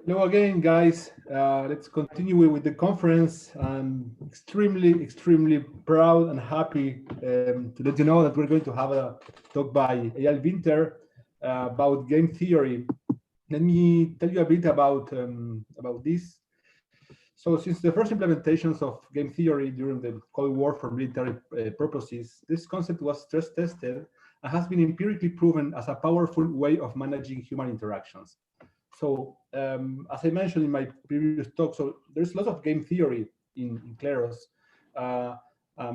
Hello again, guys. Let's continue with the conference. I'm extremely proud and happy to let you know that we're going to have a talk by Eyal Winter about game theory. Let me tell you a bit about this. So, since the first implementations of game theory during the Cold War for military purposes, this concept was stress tested and has been empirically proven as a powerful way of managing human interactions. So, as I mentioned in my previous talk, so there's lots of game theory in Kleros. Uh,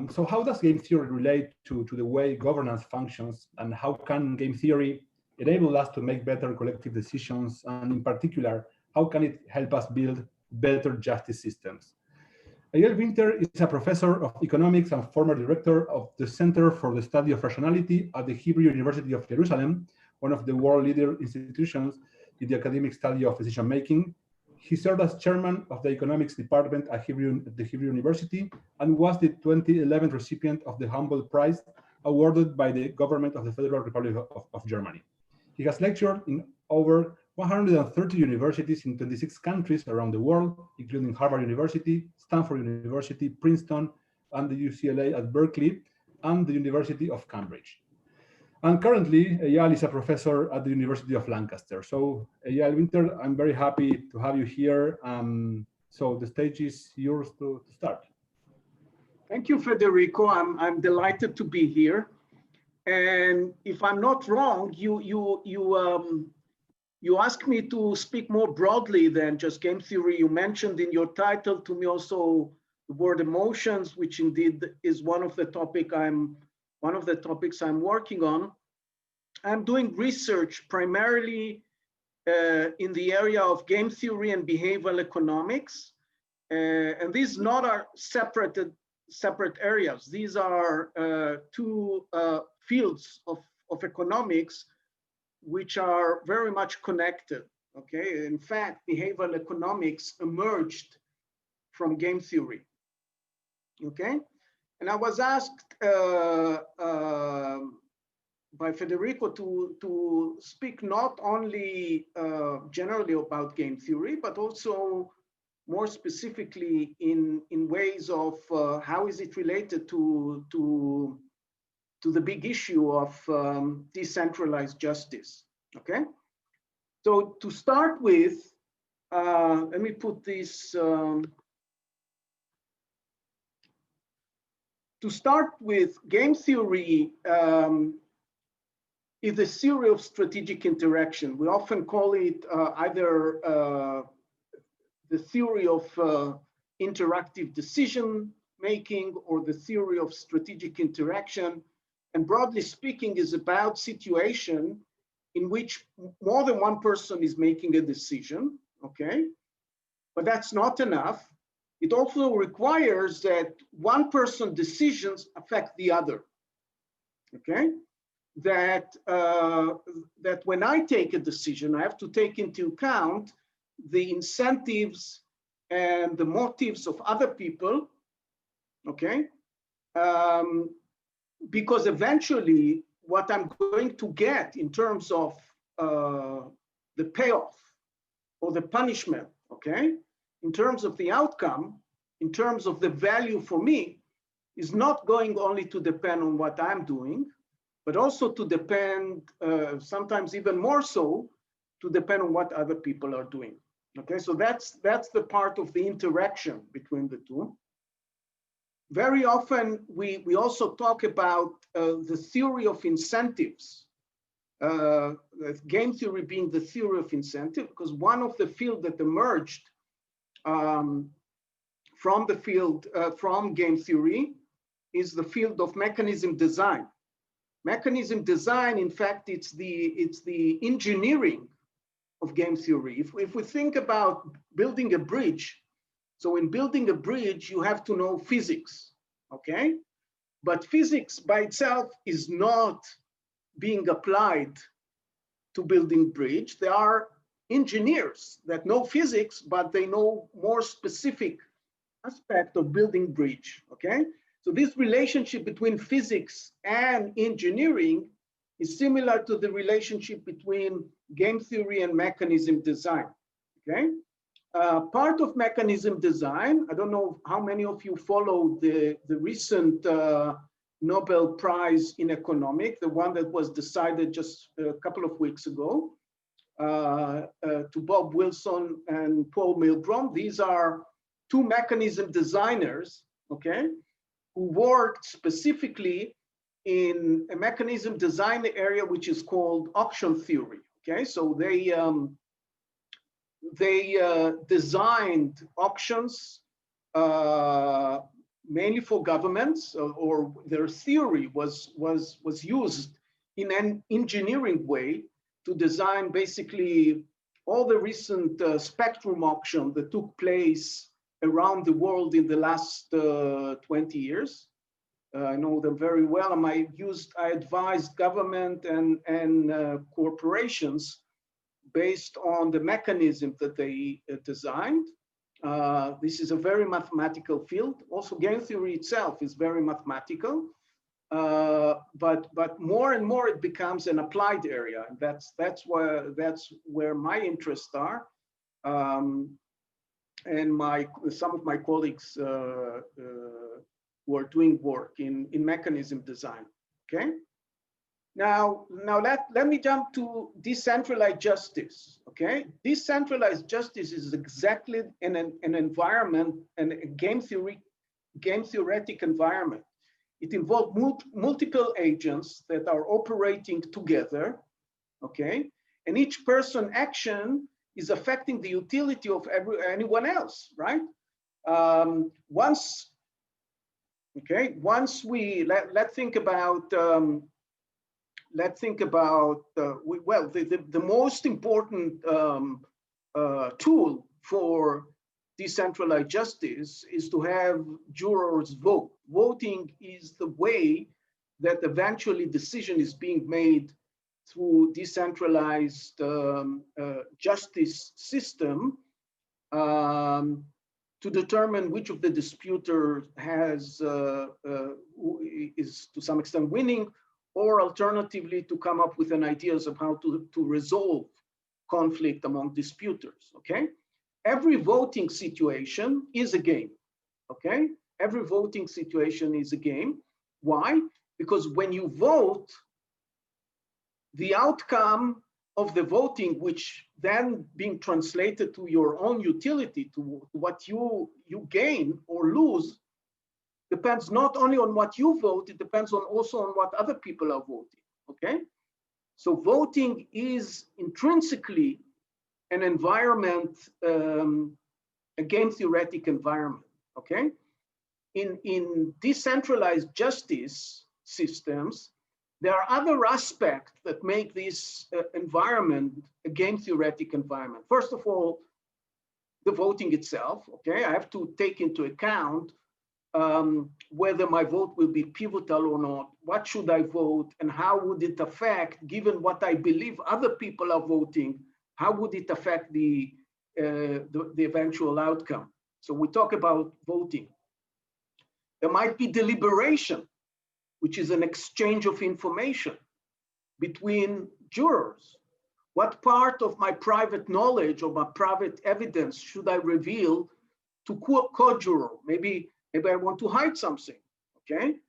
so, how does game theory relate to the way governance functions, and how can game theory enable us to make better collective decisions? And in particular, how can it help us build better justice systems? Eyal Winter is a professor of economics and former director of the Center for the Study of Rationality at the Hebrew University of Jerusalem, one of the world leader institutions in the academic study of decision making. He served as chairman of the economics department at the Hebrew University and was the 2011 recipient of the Humboldt Prize awarded by the government of the Federal Republic of Germany. He has lectured in over 130 universities in 26 countries around the world, including Harvard University, Stanford University, Princeton, and the UCLA at Berkeley, and the University of Cambridge. And currently, Eyal is a professor at the University of Lancaster. So, Eyal Winter, I'm very happy to have you here. So the stage is yours to start. Thank you, Federico. I'm delighted to be here. And if I'm not wrong, you asked me to speak more broadly than just game theory. You mentioned in your title to me also the word emotions, which indeed is one of the topics I'm working on. I'm doing research primarily in the area of game theory and behavioral economics. And these not are separate areas. These are two fields of economics which are very much connected, okay? In fact, behavioral economics emerged from game theory, okay? And I was asked by Federico to speak not only generally about game theory, but also more specifically in ways of how is it related to the big issue of decentralized justice, okay? So to start with, let me put this, to start with, game theory is a theory of strategic interaction. We often call it either the theory of interactive decision making or the theory of strategic interaction. And broadly speaking, is about situation in which more than one person is making a decision, okay? But that's not enough. It also requires that one person's decisions affect the other, okay? That when I take a decision, I have to take into account the incentives and the motives of other people, okay? Because eventually what I'm going to get in terms of the payoff or the punishment, okay, in terms of the outcome, in terms of the value for me, is not going only to depend on what I'm doing, but also to depend, sometimes even more so, to depend on what other people are doing. Okay, so that's the part of the interaction between the two. Very often, we also talk about the theory of incentives, game theory being the theory of incentive, because one of the fields that emerged from game theory is the field of mechanism design. Mechanism design, in fact, it's the engineering of game theory. If we think about building a bridge, so in building a bridge, you have to know physics, okay? But physics by itself is not being applied to building bridge. There are engineers that know physics, but they know more specific aspect of building bridge, okay? So this relationship between physics and engineering is similar to the relationship between game theory and mechanism design, okay? Part of mechanism design, I don't know how many of you followed the recent Nobel Prize in Economics, the one that was decided just a couple of weeks ago, to Bob Wilson and Paul Milgrom. These are two mechanism designers, okay, who worked specifically in a mechanism design area which is called auction theory, okay? So they designed auctions mainly for governments, or their theory was used in an engineering way to design basically all the recent spectrum auction that took place around the world in the last 20 years. I know them very well, and I advised government and corporations based on the mechanism that they designed. This is a very mathematical field. Also, game theory itself is very mathematical, but more and more it becomes an applied area, and that's where my interests are, and some of my colleagues who are doing work in mechanism design. Okay. Now let me jump to decentralized justice. Okay, decentralized justice is exactly an environment, and a game theoretic environment. It involves multiple agents that are operating together. Okay, and each person action is affecting the utility of anyone else, right? Once we let's think about. Let's think about, well, the most important tool for decentralized justice is to have jurors vote. Voting is the way that eventually decision is being made through decentralized justice system to determine which of the disputers is to some extent winning, or alternatively to come up with an ideas of how to resolve conflict among disputers, okay? Every voting situation is a game, okay? Every voting situation is a game. Why? Because when you vote, the outcome of the voting, which then being translated to your own utility, to what you gain or lose, depends not only on what you vote, it depends also on what other people are voting, okay? So voting is intrinsically an environment, a game theoretic environment, okay? In decentralized justice systems, there are other aspects that make this environment a game theoretic environment. First of all, the voting itself, okay? I have to take into account whether my vote will be pivotal or not, what should I vote, and how would it affect, given what I believe other people are voting, how would it affect the eventual outcome? So we talk about voting. There might be deliberation, which is an exchange of information between jurors. What part of my private knowledge or my private evidence should I reveal to co-juror? Maybe I want to hide something, okay?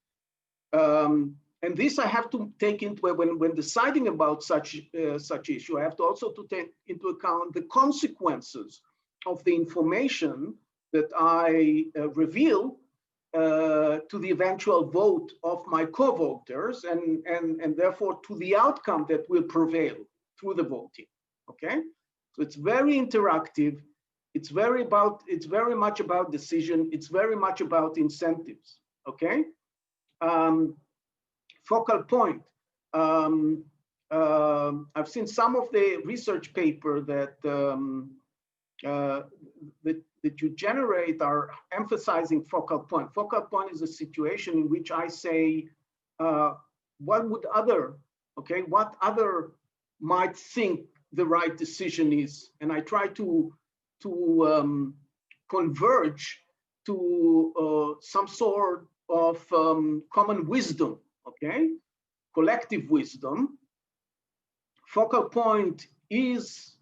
And this I have to take into, when deciding about such issue, I have to also to take into account the consequences of the information that I reveal to the eventual vote of my co-voters, and therefore to the outcome that will prevail through the voting, okay? So it's very interactive. It's very much about decision. It's very much about incentives, okay? Focal point. I've seen some of the research paper that that you generate are emphasizing focal point. Focal point is a situation in which I say, what other might think the right decision is, and I try to converge to some sort of common wisdom, okay? Collective wisdom. Focal point is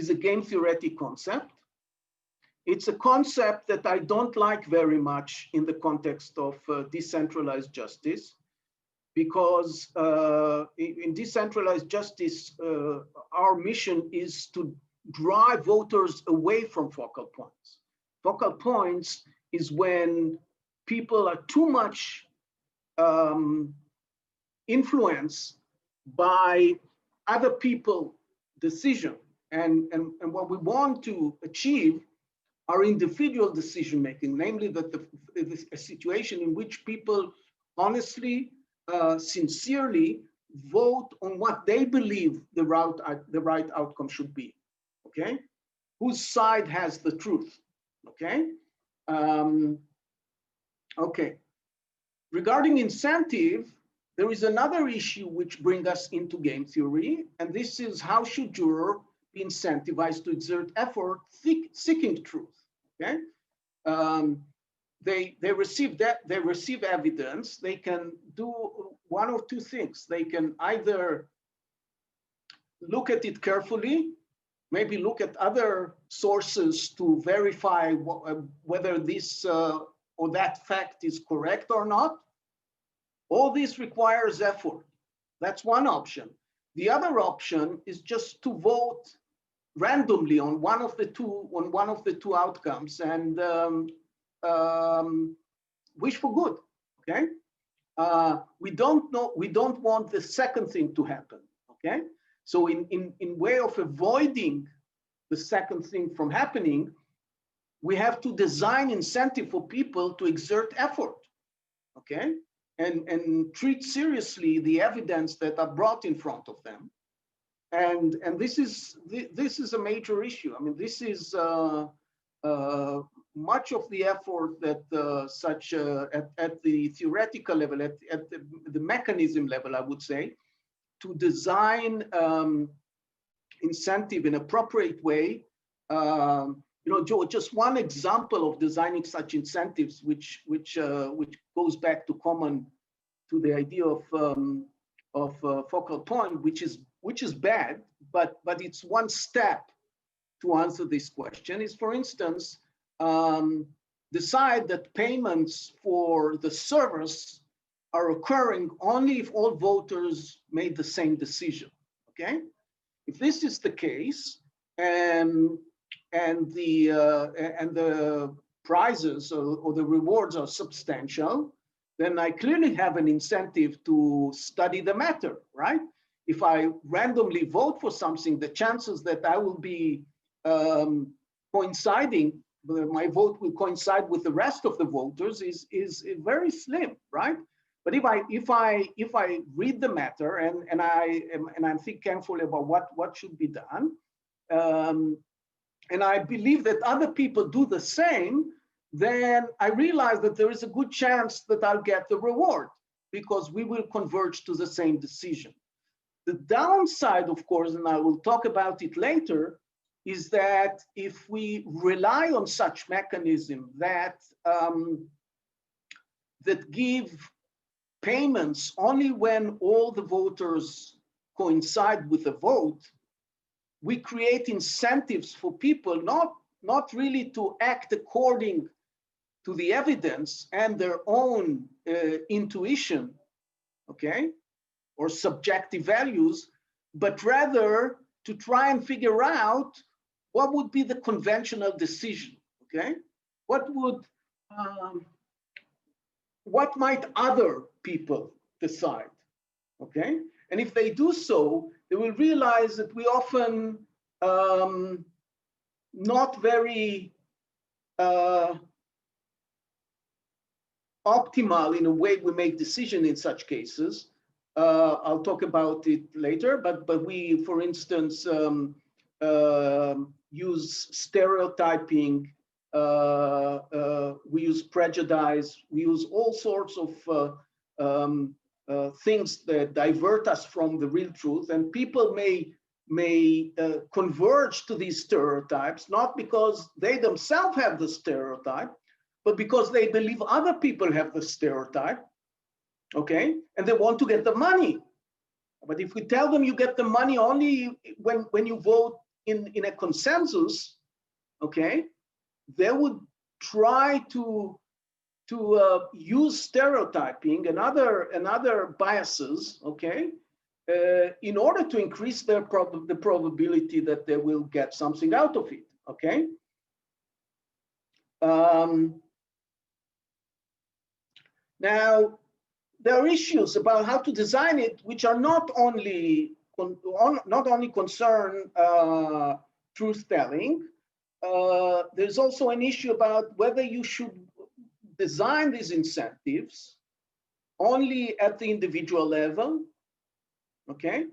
is a game theoretic concept. It's a concept that I don't like very much in the context of decentralized justice, because in decentralized justice, our mission is to drive voters away from focal points. Focal points is when people are too much influenced by other people's decision. And what we want to achieve are individual decision making, namely that a situation in which people honestly, sincerely vote on what they believe the right outcome should be. Okay, whose side has the truth? Okay, okay. Regarding incentive, there is another issue which brings us into game theory, and this is how should juror be incentivized to exert effort seeking truth. Okay, they receive evidence. They can do one or two things. They can either look at it carefully, maybe look at other sources to verify whether this or that fact is correct or not. All this requires effort. That's one option. The other option is just to vote randomly on one of the two outcomes and wish for good. Okay, we don't want the second thing to happen. Okay, so in way of avoiding the second thing from happening, we have to design incentive for people to exert effort. Okay, and treat seriously the evidence that are brought in front of them. And this is a major issue. I mean, this is much of the effort that at the theoretical level, at the mechanism level, I would say, to design incentive in an appropriate way. You know, Joe, just one example of designing such incentives, which goes back to the idea of focal point, which is bad, but it's one step to answer this question, is, for instance, decide that payments for the service are occurring only if all voters made the same decision. Okay, if this is the case, and the prizes or the rewards are substantial, then I clearly have an incentive to study the matter, right? If I randomly vote for something, the chances that I will be coinciding, my vote will coincide with the rest of the voters is very slim, right? But if I read the matter and I think carefully about what should be done, and I believe that other people do the same, then I realize that there is a good chance that I'll get the reward because we will converge to the same decision. The downside, of course, and I will talk about it later, is that if we rely on such mechanism that give payments only when all the voters coincide with the vote, we create incentives for people not really to act according to the evidence and their own intuition, okay, or subjective values, but rather to try and figure out what would be the conventional decision, okay? What might other people decide, okay? And if they do so, they will realize that we often not very optimal in a way we make decisions in such cases. I'll talk about it later, but we, for instance, use stereotyping, we use prejudice, we use all sorts of things that divert us from the real truth, and people may converge to these stereotypes, not because they themselves have the stereotype, but because they believe other people have the stereotype, okay? And they want to get the money. But if we tell them you get the money only when you vote in a consensus, okay, they would try to use stereotyping and other biases, okay, in order to increase the probability that they will get something out of it, okay. Now, there are issues about how to design it, which are not only concern truth telling. There's also an issue about whether you should design these incentives only at the individual level, okay,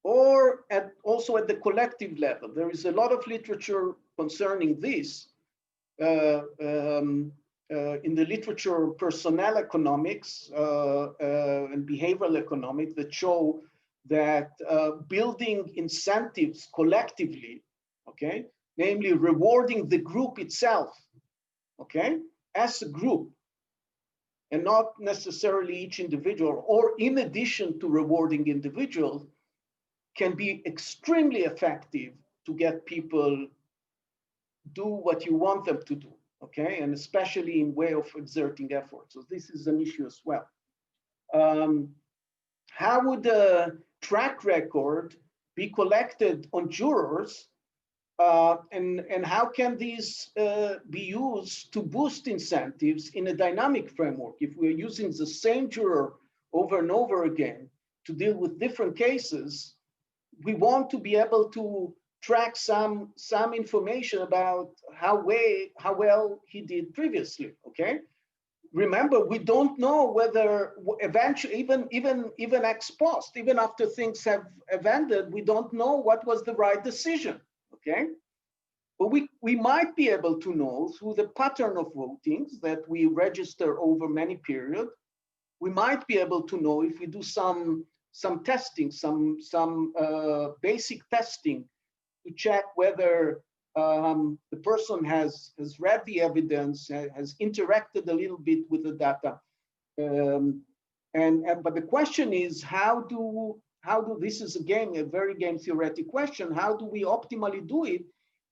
or also at the collective level. There is a lot of literature concerning this. In the literature, personnel economics and behavioral economics that show that building incentives collectively, okay, namely rewarding the group itself, okay, as a group, and not necessarily each individual, or in addition to rewarding individuals, can be extremely effective to get people do what you want them to do, okay, and especially in way of exerting effort. So this is an issue as well. How would a track record be collected on jurors, and how can these be used to boost incentives in a dynamic framework? If we're using the same juror over and over again to deal with different cases, we want to be able to track some information about how well he did previously, okay? Remember, we don't know whether eventually, even ex post, even after things have ended, we don't know what was the right decision, okay? But we might be able to know through the pattern of votings that we register over many periods. We might be able to know if we do some testing, some basic testing to check whether the person has read the evidence, has interacted a little bit with the data. But the question is, how do this is again a very game theoretic question, how do we optimally do it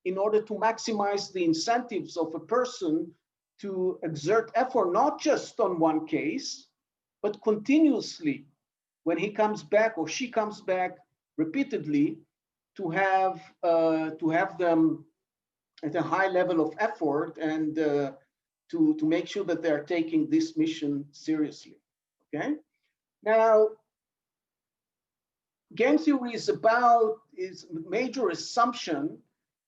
in order to maximize the incentives of a person to exert effort, not just on one case, but continuously when he comes back or she comes back repeatedly, to have them at a high level of effort and to make sure that they are taking this mission seriously, okay? Now, game theory is major assumption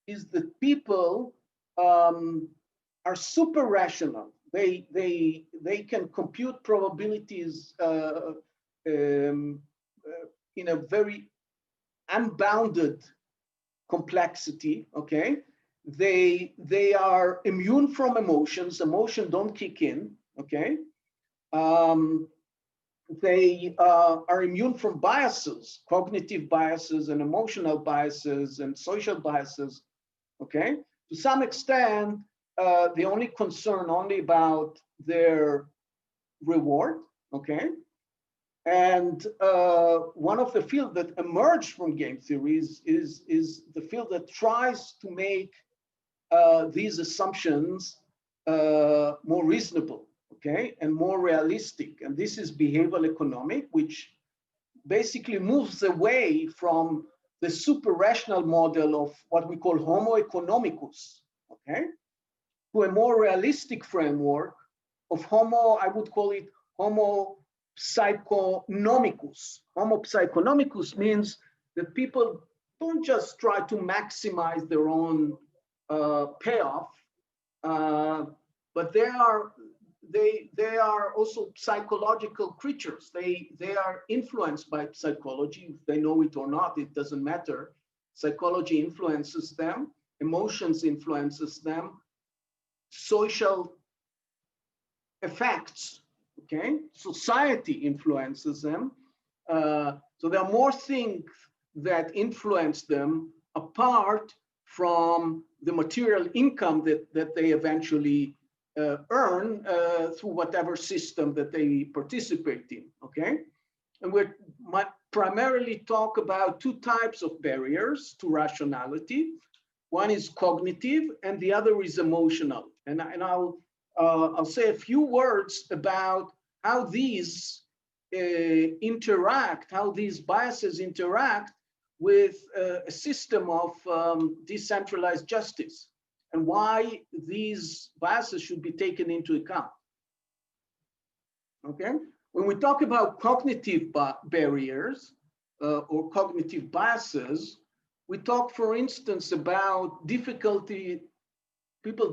is that people are super rational. They can compute probabilities in a very unbounded complexity, okay? They are immune from emotions. Emotions don't kick in, okay? They are immune from biases, cognitive biases and emotional biases and social biases, okay? To some extent, they only concern only about their reward, okay? And one of the fields that emerged from game theories is the field that tries to make these assumptions more reasonable, okay, and more realistic. And this is behavioral economic, which basically moves away from the super rational model of what we call Homo economicus, okay, to a more realistic framework of Homo, I would call it Homo psychonomicus. Homo psychonomicus means that people don't just try to maximize their own payoff, but they are also psychological creatures. They are influenced by psychology. If they know it or not, it doesn't matter. Psychology influences them. Emotions influences them. Social effects, okay? Society influences them. So there are more things that influence them apart from the material income that they eventually earn through whatever system that they participate in, okay? And primarily talk about two types of barriers to rationality. One is cognitive and the other is emotional. And I'll say a few words about how these interact, how these biases interact with a system of decentralized justice, and why these biases should be taken into account. Okay, when we talk about cognitive barriers or cognitive biases, we talk, for instance, about people's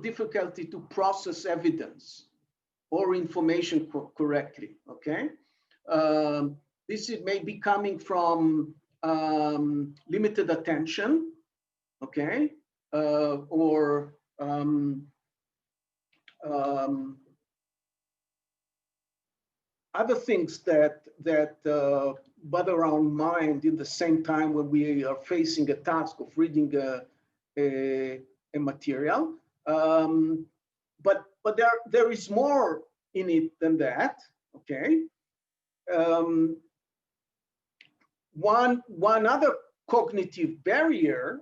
difficulty to process evidence or information correctly. Okay, this may be coming from limited attention. Okay, or other things that bother our mind in the same time when we are facing a task of reading a material. But there is more in it than that. Okay. One other cognitive barrier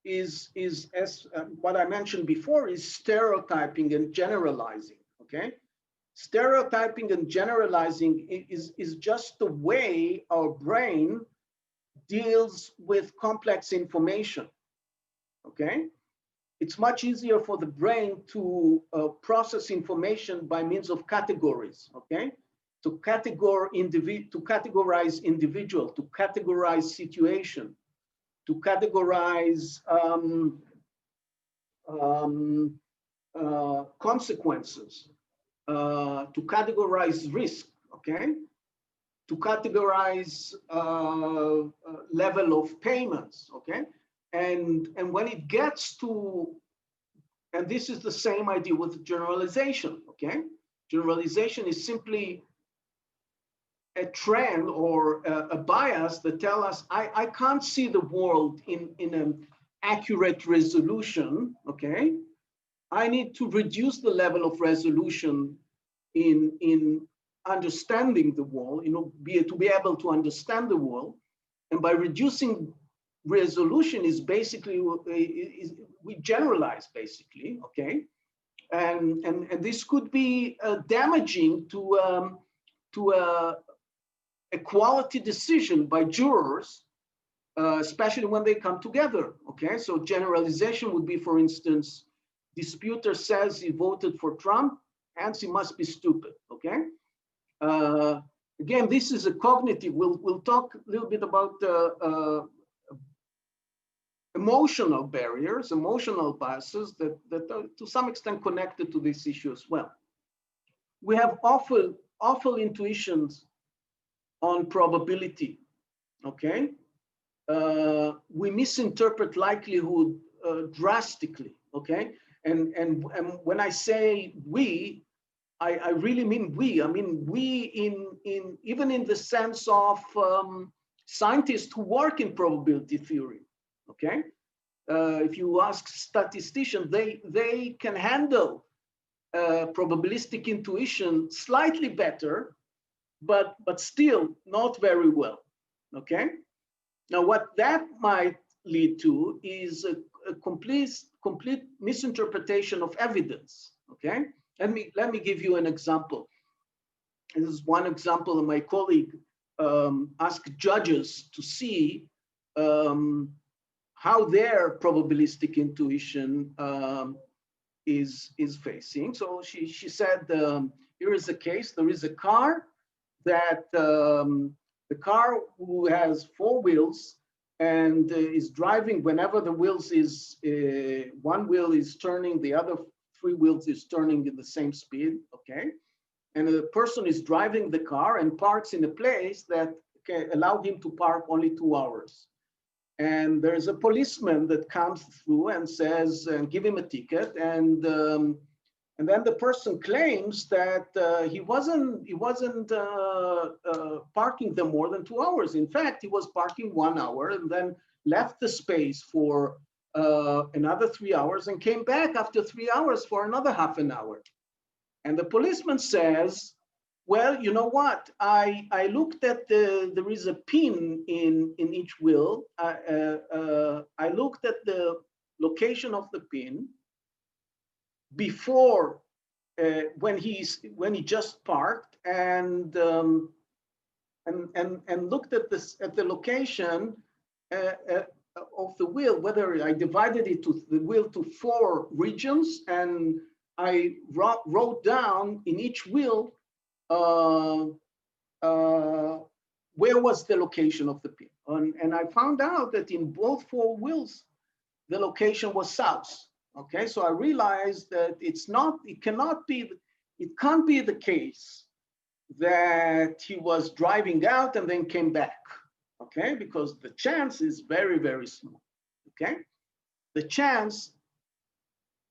is as what I mentioned before, is stereotyping and generalizing. Okay. Stereotyping and generalizing is just the way our brain deals with complex information. Okay, it's much easier for the brain to process information by means of categories. Okay, to categorize individual, to categorize situation, to categorize consequences. To categorize risk, okay? To categorize level of payments, okay? And when it gets to, and this is the same idea with generalization, okay? Generalization is simply a trend or a bias that tell us, I can't see the world in an accurate resolution, okay? I need to reduce the level of resolution in understanding the world, to be able to understand the world. And by reducing resolution is basically, we generalize basically, okay? And this could be damaging to a quality decision by jurors, especially when they come together, okay? So generalization would be, for instance, disputer says he voted for Trump, hence he must be stupid, okay? Again, this is a cognitive, we'll talk a little bit about emotional barriers, emotional biases that are to some extent connected to this issue as well. We have awful intuitions on probability, okay? We misinterpret likelihood drastically, okay? And when I say we, I really mean we. I mean we in even in the sense of scientists who work in probability theory. Okay, if you ask statisticians, they can handle probabilistic intuition slightly better, but still not very well. Okay, now what that might lead to is a complete misinterpretation of evidence. Okay, let me give you an example. This is one example. My colleague asked judges to see how their probabilistic intuition is facing. So she said, here is a case. There is a car that the car who has 4 wheels and is driving whenever the wheels is, one wheel is turning, the other 3 wheels is turning in the same speed, okay? And the person is driving the car and parks in a place that can allow him to park only 2 hours. And there's a policeman that comes through and says, and give him a ticket. And then the person claims that he wasn't parking them more than 2 hours. In fact, he was parking 1 hour and then left the space for another 3 hours and came back after 3 hours for another half an hour. And the policeman says, Well, you know what? I looked at there is a pin in each wheel. I looked at the location of the pin before when he just parked, and looked at this at the location of the wheel, whether I divided it to the wheel to 4 regions, and I wrote down in each wheel uh, where was the location of the pin. And I found out that in both 4 wheels, the location was south. Okay, so I realized that it can't be the case that he was driving out and then came back, okay? Because the chance is very, very small, okay? The chance,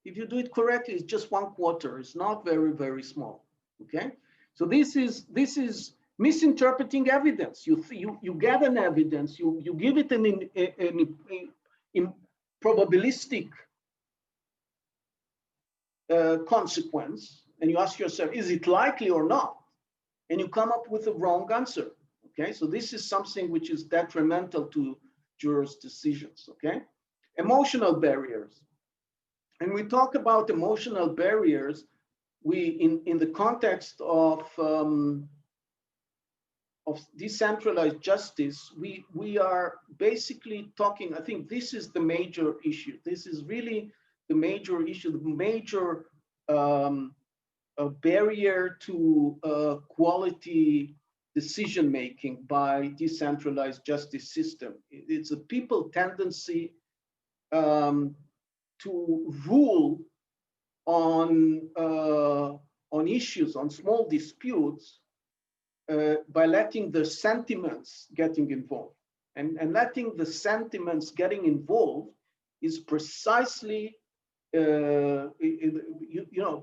if you do it correctly, is just 1/4. It's not very, very small, okay? So this is misinterpreting evidence. You get an evidence, you give it an probabilistic consequence, and you ask yourself, is it likely or not? And you come up with a wrong answer, okay? So this is something which is detrimental to jurors' decisions, okay? Emotional barriers. And we talk about emotional barriers, in the context of decentralized justice, we are basically talking, I think this is the major issue. This is really the major issue, the major a barrier to quality decision-making by decentralized justice system. It's a people tendency to rule on issues, on small disputes, by letting the sentiments getting involved. And letting the sentiments getting involved is precisely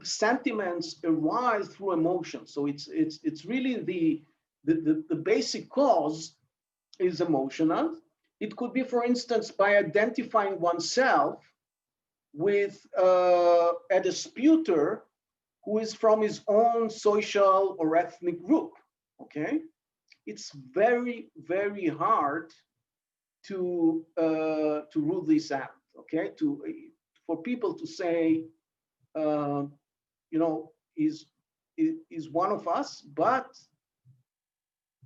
sentiments arise through emotion. So it's really the basic cause is emotional. It could be, for instance, by identifying oneself with a disputer who is from his own social or ethnic group. Okay, it's very, very hard to rule this out. Okay, for people to say, is one of us, but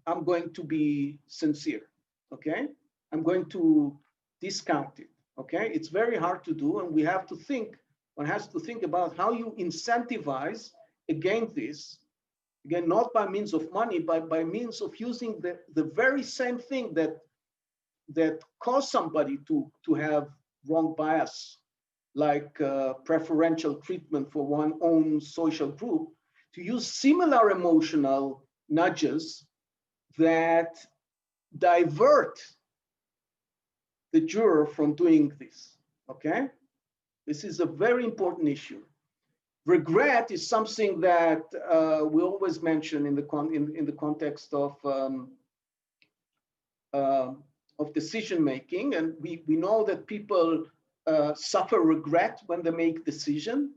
I'm going to be sincere. Okay, I'm going to discount it. Okay, it's very hard to do, and one has to think about how you incentivize against this. Again, not by means of money, but by means of using the very same thing that caused somebody to have wrong bias, like preferential treatment for one's own social group, to use similar emotional nudges that divert the juror from doing this, okay? This is a very important issue. Regret is something that we always mention in the context of decision making, and we know that people suffer regret when they make decision,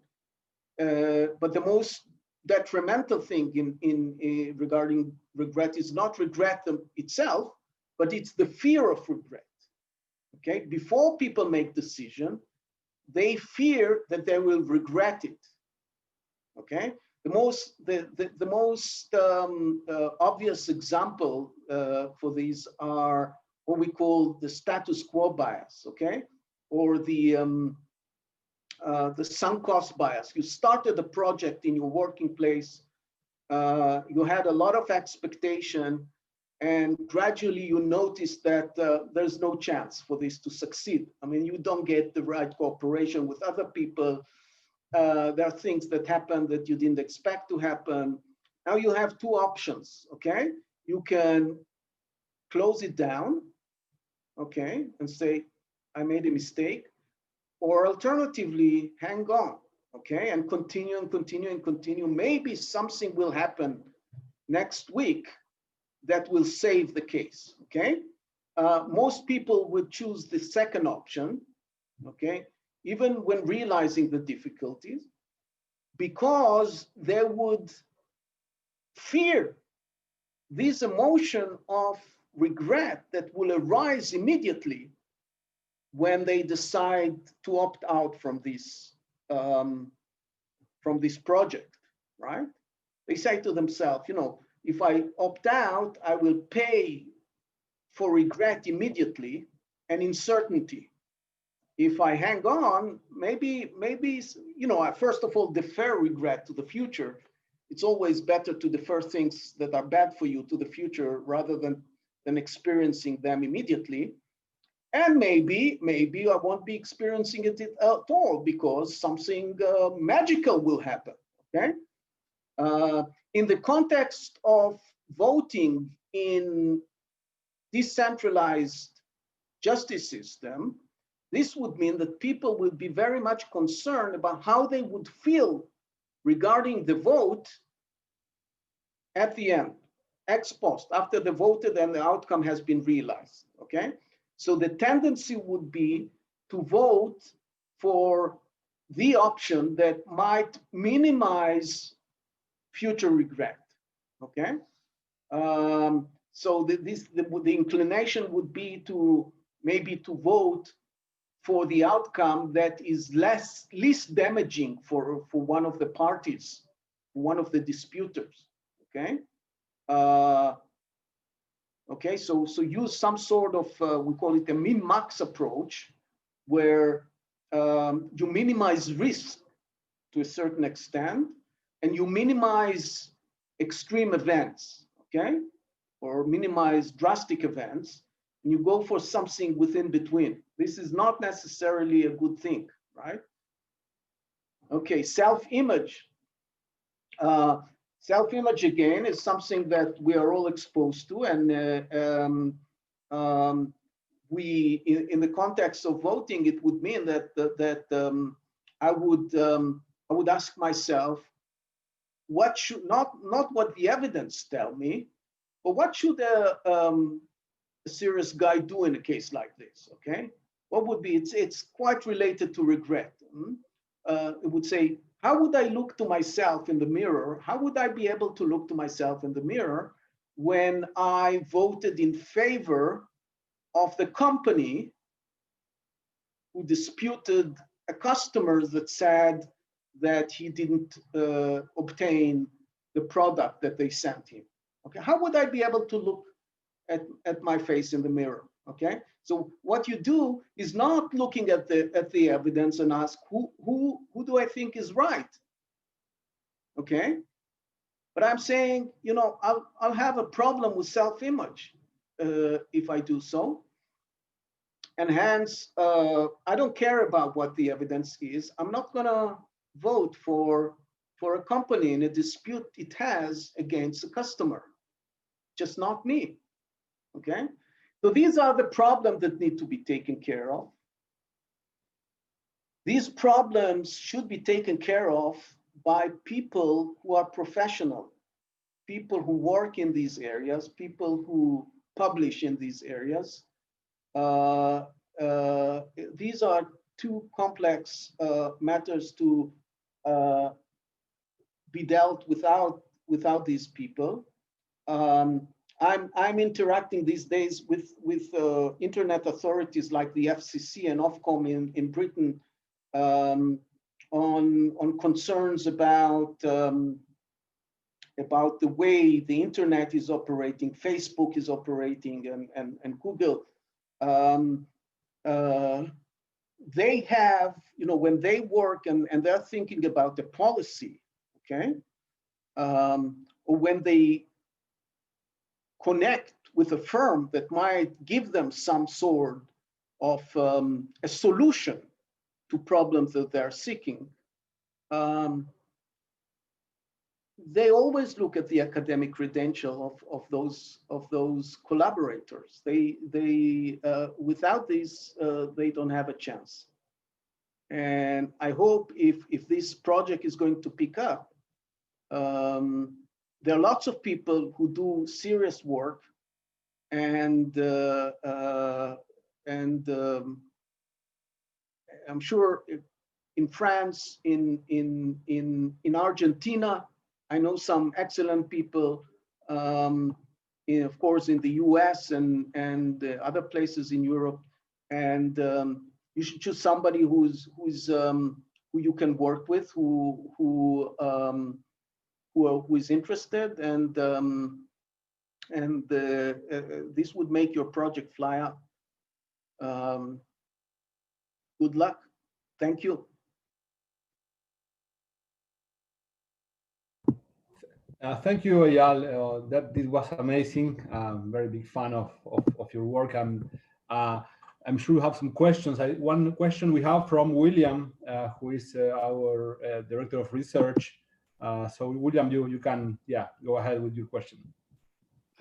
but the most detrimental thing in regarding regret is not regret itself, but it's the fear of regret. Okay, before people make decision, they fear that they will regret it. Okay, the most obvious example for these are what we call the status quo bias. Okay, or the sunk cost bias. You started a project in your working place, you had a lot of expectation, and gradually you notice that there's no chance for this to succeed. I mean, you don't get the right cooperation with other people. There are things that happen that you didn't expect to happen. Now you have 2 options, okay? You can close it down, okay, and say, I made a mistake, or alternatively, hang on, okay, and continue and continue and continue. Maybe something will happen next week that will save the case, okay? Most people would choose the second option, okay, even when realizing the difficulties, because they would fear this emotion of regret that will arise immediately when they decide to opt out from this project, right? They say to themselves, you know, if I opt out, I will pay for regret immediately and uncertainty. If I hang on, maybe, you know, first of all, defer regret to the future. It's always better to defer things that are bad for you to the future rather than experiencing them immediately. And maybe I won't be experiencing it at all because something magical will happen, okay? In the context of voting in decentralized justice system, this would mean that people would be very much concerned about how they would feel regarding the vote at the end, ex post, after the voted and the outcome has been realized, okay? So the tendency would be to vote for the option that might minimize future regret, okay? So the inclination would be to maybe to vote for the outcome that is least damaging for one of the parties, one of the disputers, okay? Okay, so use some sort of, we call it a min-max approach, where you minimize risk to a certain extent, and you minimize extreme events, okay? Or minimize drastic events, and you go for something within between. This is not necessarily a good thing, right? Okay, self-image. Self-image, again, is something that we are all exposed to, and we, in the context of voting, it would mean that I would ask myself, what should not what the evidence tell me, but what should a serious guy do in a case like this? Okay, what would be? It's quite related to regret. It would say, how would I look to myself in the mirror? How would I be able to look to myself in the mirror when I voted in favor of the company who disputed a customer that said that he didn't obtain the product that they sent him? Okay, how would I be able to look at my face in the mirror? Okay, so what you do is not looking at the evidence and ask who do I think is right? Okay, but I'm saying, you know, I'll have a problem with self-image if I do so, and hence I don't care about what the evidence is. I'm not gonna vote for a company in a dispute it has against a customer, just not me. Okay, so these are the problems that need to be taken care of. These problems should be taken care of by people who are professional, people who work in these areas, people who publish in these areas. These are too complex matters to be dealt without these people. I'm interacting these days with internet authorities like the FCC and Ofcom in Britain on concerns about the way the internet is operating, Facebook is operating, and Google. They have, you know, when they work and they're thinking about the policy, okay, or when they connect with a firm that might give them some sort of a solution to problems that they're seeking, they always look at the academic credential of those collaborators. They without this, they don't have a chance. And I hope if this project is going to pick up, there are lots of people who do serious work, and I'm sure in France, in Argentina, I know some excellent people, of course, in the US and other places in Europe. And you should choose somebody who you can work with, who is interested, and this would make your project fly up. Good luck. Thank you. Thank you, Eyal. This was amazing. Very big fan of your work. I'm sure you have some questions. One question we have from William, who is our director of research. So William, you can go ahead with your question.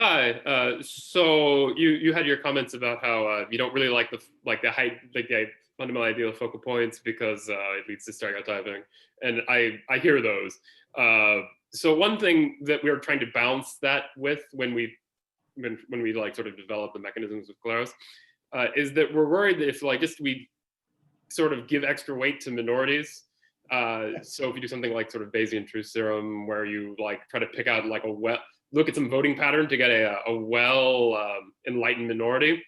Hi. So you had your comments about how you don't really like the fundamental idea of focal points because it leads to stereotyping, and I hear those. So one thing that we were trying to balance that with when we like sort of develop the mechanisms with Kleros is that we're worried that if we sort of give extra weight to minorities. So if you do something like sort of Bayesian truth theorem, where you like try to pick out like look at some voting pattern to get a enlightened minority,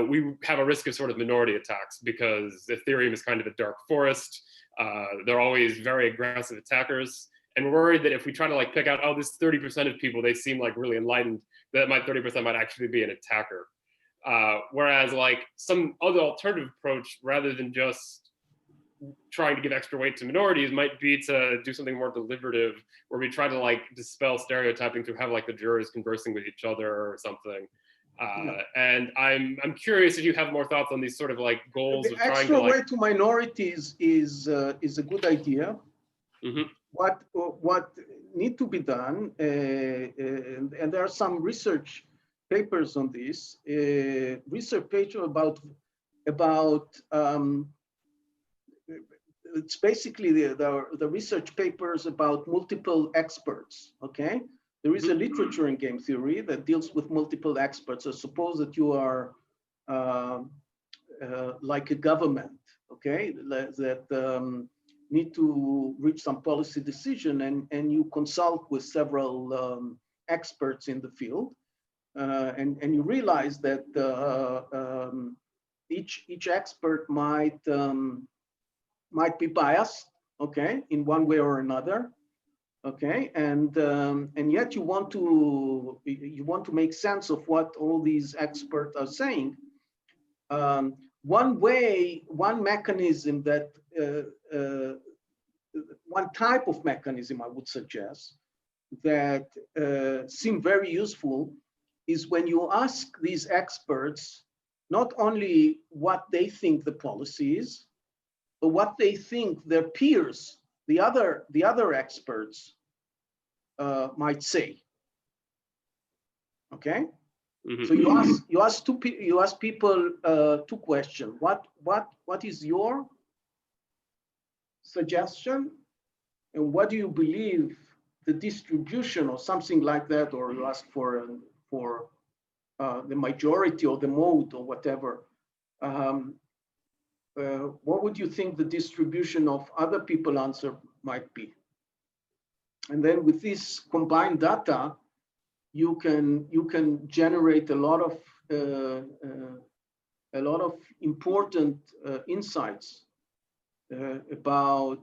we have a risk of sort of minority attacks because Ethereum is kind of a dark forest. They're always very aggressive attackers. And we're worried that if we try to like pick out, oh, this 30% of people, they seem like really enlightened, that 30% might actually be an attacker. Whereas like some other alternative approach, rather than just trying to give extra weight to minorities, might be to do something more deliberative, where we try to like dispel stereotyping to have like the jurors conversing with each other or something. And I'm curious if you have more thoughts on these sort of like goals of trying to extra weight to minorities is a good idea. Mm-hmm. What need to be done, and there are some research papers on this, research paper about it's basically the research papers about multiple experts, okay? There is a literature in game theory that deals with multiple experts. So suppose that you are like a government, okay, that need to reach some policy decision, and you consult with several experts in the field, and you realize that each expert might be biased, okay, in one way or another, okay, and yet you want to make sense of what all these experts are saying. One mechanism that one type of mechanism I would suggest that seem very useful is when you ask these experts not only what they think the policy is, but what they think their peers, the other experts, might say. Okay, so you ask people two questions. What is your suggestion, and what do you believe the distribution or something like that, or you ask for the majority or the mode or whatever. What would you think the distribution of other people answer might be? And then with this combined data, you can generate a lot of important insights about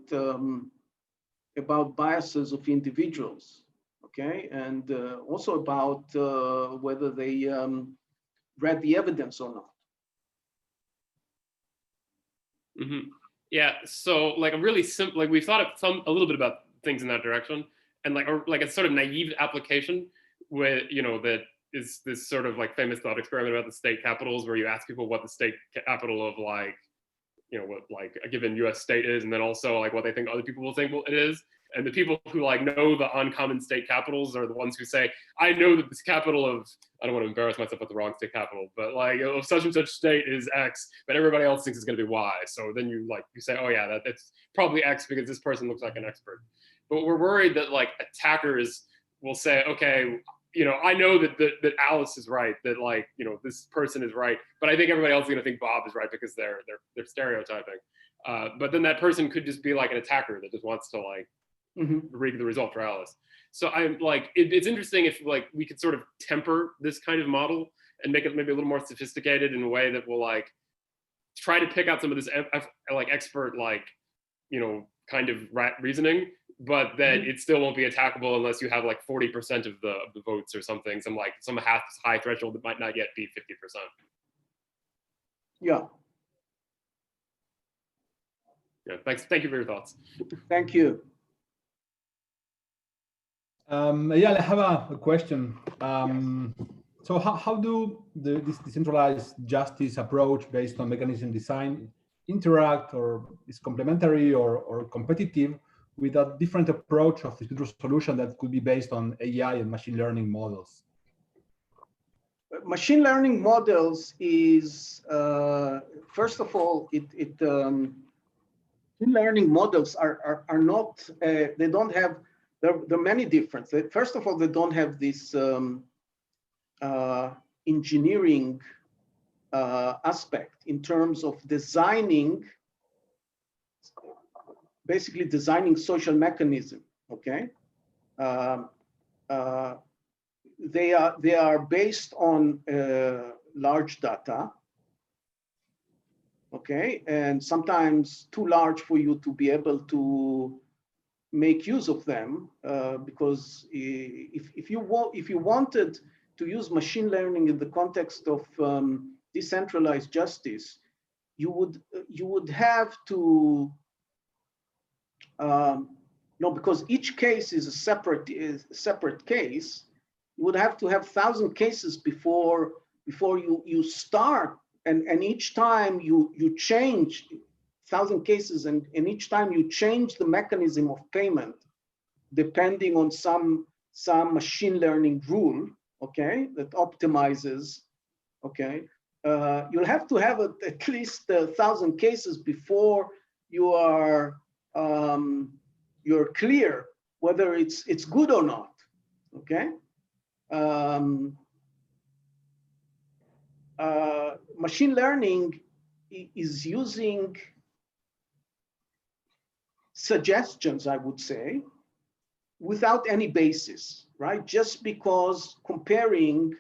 biases of individuals, okay, and also about whether they read the evidence or not. Mm-hmm. Yeah, so like a really simple, like we've thought a little bit about things in that direction, and like a sort of naive application with, that is this sort of like famous thought experiment about the state capitals, where you ask people what the state capital of like, what like a given US state is, and then also like what they think other people will think it is. And the people who like know the uncommon state capitals are the ones who say, I know that this capital of, I don't want to embarrass myself with the wrong state capital, but like of such and such state is X, but everybody else thinks it's going to be Y. So then you say, oh yeah, that's probably X because this person looks like an expert. But we're worried that like attackers will say, okay, I know that Alice is right, that like, this person is right, but I think everybody else is going to think Bob is right because they're stereotyping. But then that person could just be like an attacker that just wants to like reading the result for Alice. So I'm like, it's interesting if like we could sort of temper this kind of model and make it maybe a little more sophisticated in a way that will like try to pick out some of this like expert like, you know, kind of reasoning, but that it still won't be attackable unless you have like 40% of the votes or something, some high threshold that might not yet be 50%. Yeah. Yeah, thanks. Thank you for your thoughts. Thank you. Yeah, I have a question. Yes. So how do this decentralized justice approach based on mechanism design interact, or is complementary or competitive with a different approach of dispute resolution that could be based on AI and machine learning models? Machine learning models is, first of all, machine learning models are not, they don't have, there are many differences. First of all, they don't have this engineering aspect in terms of designing, basically designing social mechanism, okay? They are based on large data, okay, and sometimes too large for you to be able to make use of them, because if you wanted to use machine learning in the context of decentralized justice, you would have to no, because each case is a separate case. You would have to have 1,000 cases before you start, and each time you change 1,000 cases, and each time you change the mechanism of payment depending on some machine learning rule, okay, that optimizes, okay, you'll have to have at least 1,000 cases before you are you're clear whether it's good or not, okay. Machine learning is using suggestions, I would say, without any basis, right? Just because comparing,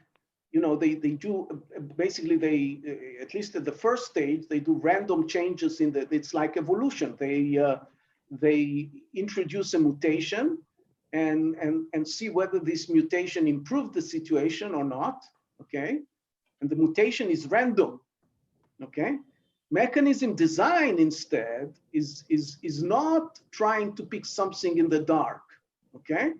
you know, they do, basically they, at least at the first stage, they do random changes in the, it's like evolution. They introduce a mutation and see whether this mutation improved the situation or not, okay? And the mutation is random, okay? Mechanism design instead is not trying to pick something in the dark, okay?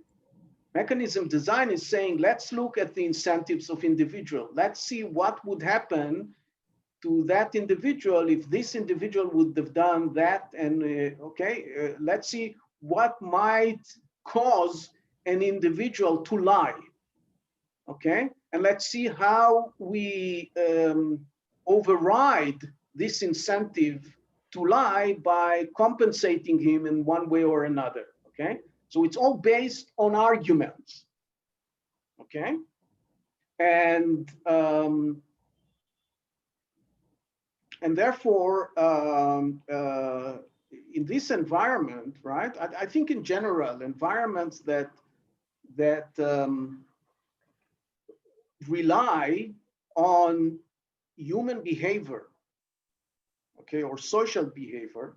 Mechanism design is saying, let's look at the incentives of individual. Let's see what would happen to that individual if this individual would have done that, and let's see what might cause an individual to lie, okay? And let's see how we override this incentive to lie by compensating him in one way or another, okay? So it's all based on arguments, okay? And therefore, in this environment, right? I think in general, environments that rely on human behavior, okay, or social behavior,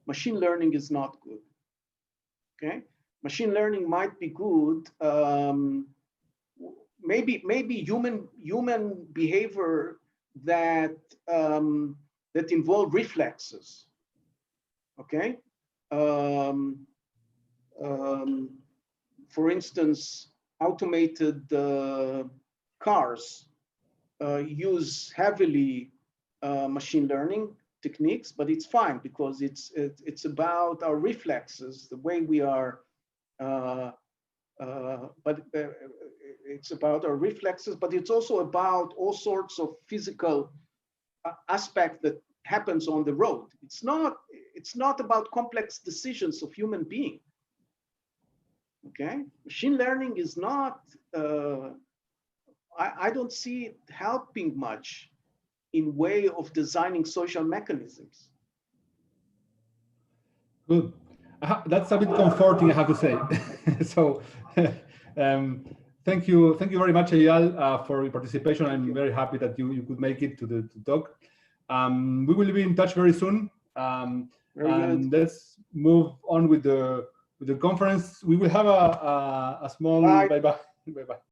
machine learning is not good, okay? Machine learning might be good, maybe human behavior that that involve reflexes, okay? For instance, automated cars use heavily machine learning techniques, but it's fine because it's about our reflexes, the way we are. It's about our reflexes, but it's also about all sorts of physical aspect that happens on the road. It's not about complex decisions of human being. Okay, machine learning is not. I don't see it helping much in way of designing social mechanisms. Good. That's a bit comforting, I have to say. So, thank you very much, Eyal, for your participation. I'm very happy that you could make it to the talk. We will be in touch very soon. Very and good. let's move on with the conference. We will have a small Bye. bye bye. Bye bye.